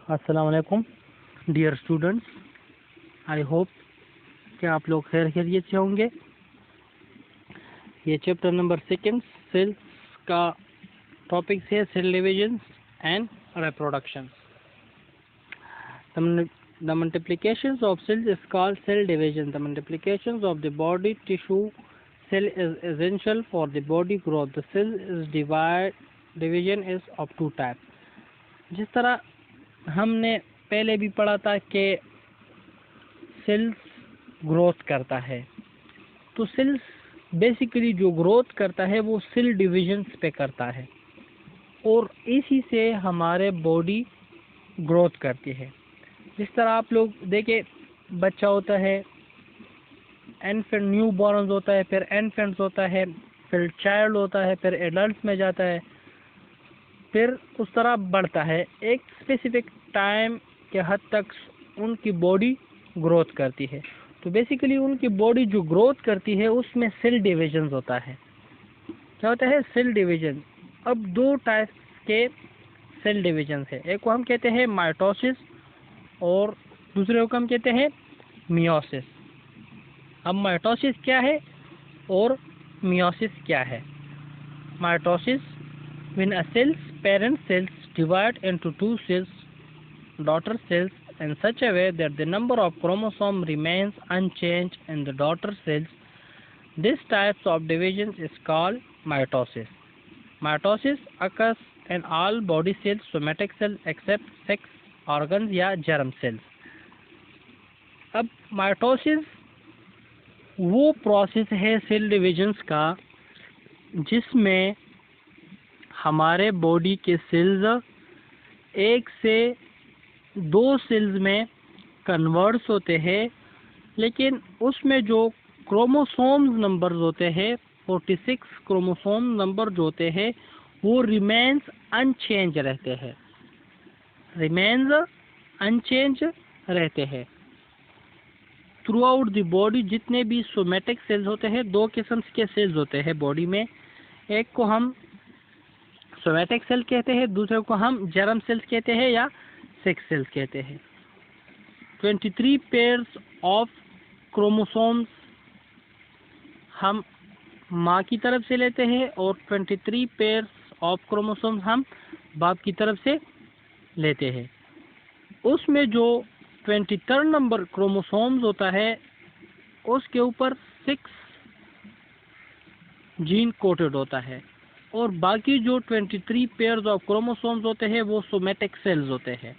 अस्सलाम वालेकुम dear students, I hope कि आप लोग खैरियत से होंगे। ये चैप्टर नंबर 2 सेल्स का टॉपिक है cell division and reproduction. The multiplications of cells is called cell division. The multiplications of the body tissue cell is essential for the body growth. The cell is division is of two types. जिस तरह हमने पहले भी पढ़ा था कि sales growth करता है, तो सेल्स बेसिकली जो ग्रोथ करता है वो सेल डिविजन्स पे करता है और इसी से हमारे बॉडी ग्रोथ करती है। जिस तरह आप लोग देखें, बच्चा होता है, इन्फेंट न्यू बॉर्न होता है, फिर इन्फेंट्स होता है, फिर चाइल्ड होता है, फिर एडल्ट में जाता है, फिर उस तरह बढ़ता है। एक स्पेसिफिक टाइम के हद तक उनकी बॉडी ग्रोथ करती है। तो बेसिकली उनकी बॉडी जो ग्रोथ करती है उसमें सेल डिविजन होता है। क्या होता है? Cell division. अब दो टाइप के सेल डिविजन है, एक को हम कहते हैं माइटोसिस और दूसरे को हम कहते हैं मियोसिस। अब माइटोसिस क्या है और मियोसिस क्या है? Mitosis, when a cell's parent cells divide into two cells, daughter cells, in such a way that the number of chromosomes remains unchanged in the daughter cells. This type of division is called mitosis. Mitosis occurs in all body cells, somatic cells except sex organs या germ cells. अब mitosis वो process है cell divisions का जिसमें हमारे body के sales एक से दो सेल्स में कन्वर्ट्स होते हैं, लेकिन उसमें जो क्रोमोसोम्स नंबर्स होते हैं 46 क्रोमोसोम नंबर जो होते हैं वो रिमेन्स अनचेंज रहते हैं, रहते हैं थ्रू आउट द बॉडी। जितने भी सोमेटिक सेल्स होते हैं, दो किस्म के सेल्स होते हैं बॉडी में, एक को हम सोमेटिक सेल कहते हैं, दूसरे को हम जर्म सेल्स कहते हैं या सेक्स सेल्स कहते हैं। 23 पेयर्स ऑफ क्रोमोसोम्स हम माँ की तरफ से लेते हैं और 23 पेयर्स ऑफ क्रोमोसोम्स हम बाप की तरफ से लेते हैं। उसमें जो 23rd नंबर क्रोमोसोम्स होता है उसके ऊपर 6 जीन कोटेड होता है और बाकी जो 23 पेयर्स ऑफ क्रोमोसोम्स होते हैं वो सोमेटिक सेल्स होते हैं।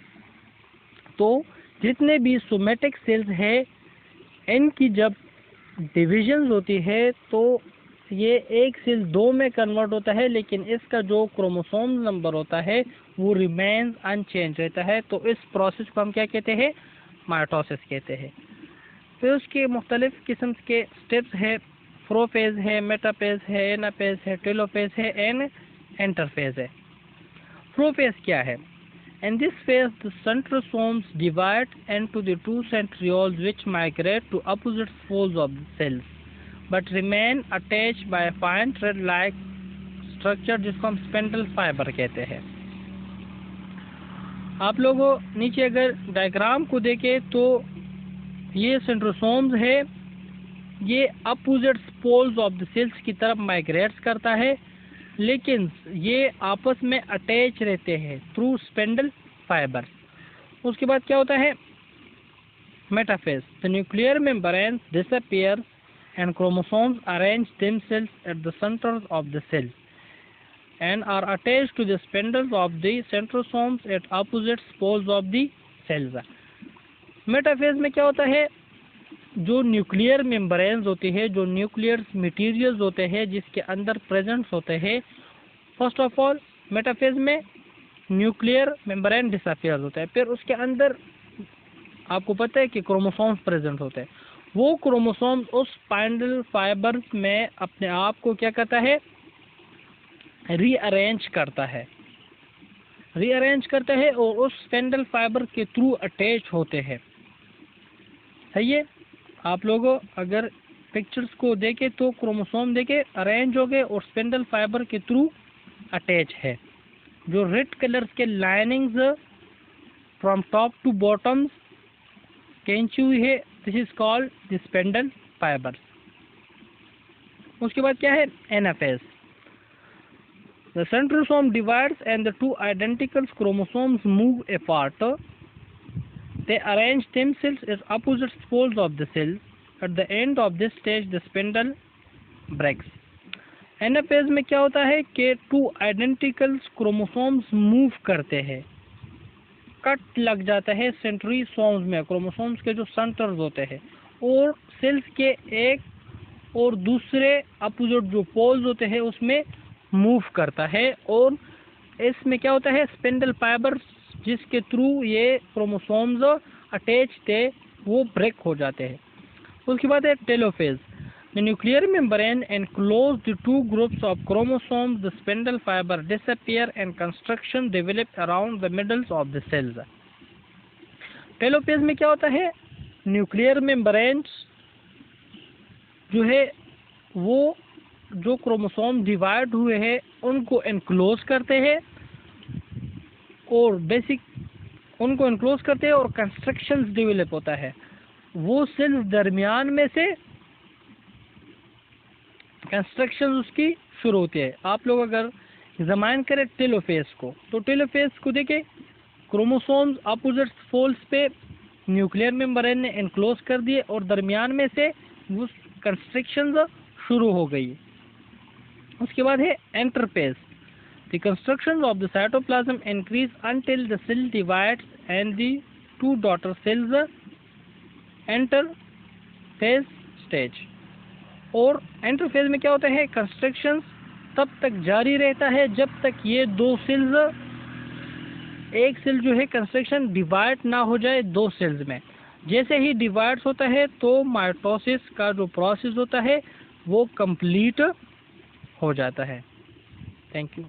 तो जितने भी सोमेटिक सेल्स हैं इनकी जब डिविजन्स होती है तो ये एक सेल दो में कन्वर्ट होता है, लेकिन इसका जो क्रोमोसोम नंबर होता है वो रिमेन्स अनचेंज रहता है। तो इस प्रोसेस को हम क्या कहते हैं? माइटोसिस कहते हैं। फिर उसके मुख्तलिफ किस्म के स्टेप्स है, प्रोफेज है, मेटाफेज है, एनाफेज है, टेलोफेज है एंड इंटरफेज है। प्रोफेज क्या है? In this phase, the centrosomes divide into the two centrioles which migrate to opposite poles of the cells, but remain attached by a fine thread-like structure जिसको हम spindle fibre कहते हैं। आप लोगों नीचे अगर डायग्राम को देखें तो ये सेंट्रोसोम्स है, ये opposite poles of the cells की तरफ माइग्रेट्स करता है, लेकिन ये आपस में अटैच रहते हैं थ्रू स्पेंडल फाइबर। उसके बाद क्या होता है? Metaphase. The nuclear membrane disappear and chromosomes arrange themselves at the centre of the cell and are attached to the spindles of the centrosomes at opposite poles of the cells. Metaphase में क्या होता है? जो nuclear membranes होती है, जो nuclear materials होते हैं जिसके अंदर प्रेजेंट होते हैं, फर्स्ट ऑफ ऑल मेटाफेज में न्यूक्लियर मेम्ब्रेन डिसअपीयर होता है। फिर उसके अंदर आपको पता है कि क्रोमोसोम्स प्रेजेंट होते हैं। वो क्रोमोसोम्स उस स्पाइंडल फाइबर्स में अपने आप को क्या करता है? रीअरेंज करता है और उस स्पेंडल फाइबर के थ्रू अटैच होते हैं। सही है? आप लोगों अगर पिक्चर्स को देखें तो क्रोमोसोम देखें अरेंज हो गए और स्पेंडल फाइबर के थ्रू अटैच है। जो रेड कलर्स के linings from top to bottom खींची हुई है, this is called the spindle fibre. उसके बाद क्या है, anaphase. The centrosome divides and the two identical chromosomes move apart. They arrange themselves as opposite poles of the cells. At the end of this stage, the spindle breaks. Anaphase में क्या होता है कि to identical chromosomes move करते हैं, cut लग जाता है सेंट्रोसोम्स में, क्रोमोसोम्स के जो सेंटर्स होते हैं, और सेल्स के एक और दूसरे अपोजिट जो पोल्स होते हैं उसमें मूव करता है, और इसमें क्या होता है, स्पिंडल फाइबर जिसके थ्रू ये क्रोमोसोम्स अटैच थे वो ब्रेक हो जाते हैं। उसके बाद है telophase. The nuclear membrane enclose the two groups of chromosomes, the spindle fibre disappear and construction develop around the middles of the cells. Telophase में क्या होता है, न्यूक्लियर मेम्ब्रेन जो है वो जो क्रोमोसोम डिवाइड हुए हैं उनको एनक्लोज करते हैं, और बेसिक उनको एनक्लोज करते हैं और कंस्ट्रक्शंस डेवलप होता है, वो सेल्स दरमियान में से कंस्ट्रक्शन उसकी शुरू होती है। आप लोग अगर एग्जामाइन करें टेलोफेज को, तो टेलोफेज को देखें, क्रोमोसोम्स अपोजिट पोल्स पे न्यूक्लियर मेम्ब्रेन ने एनक्लोज कर दिए और दरमियान में से वो कंस्ट्रक्शन शुरू हो गई। उसके बाद है interphase. The construction of the cytoplasm increase until the cell divides and the two daughter cells enter phase stage। और इंटरफेज में क्या होता है, कंस्ट्रक्शन तब तक जारी रहता है जब तक ये दो सेल्स, एक सेल जो है कंस्ट्रक्शन डिवाइड ना हो जाए दो सेल्स में। जैसे ही डिवाइड्स होता है तो माइटोसिस का जो प्रोसेस होता है वो कंप्लीट हो जाता है। Thank you.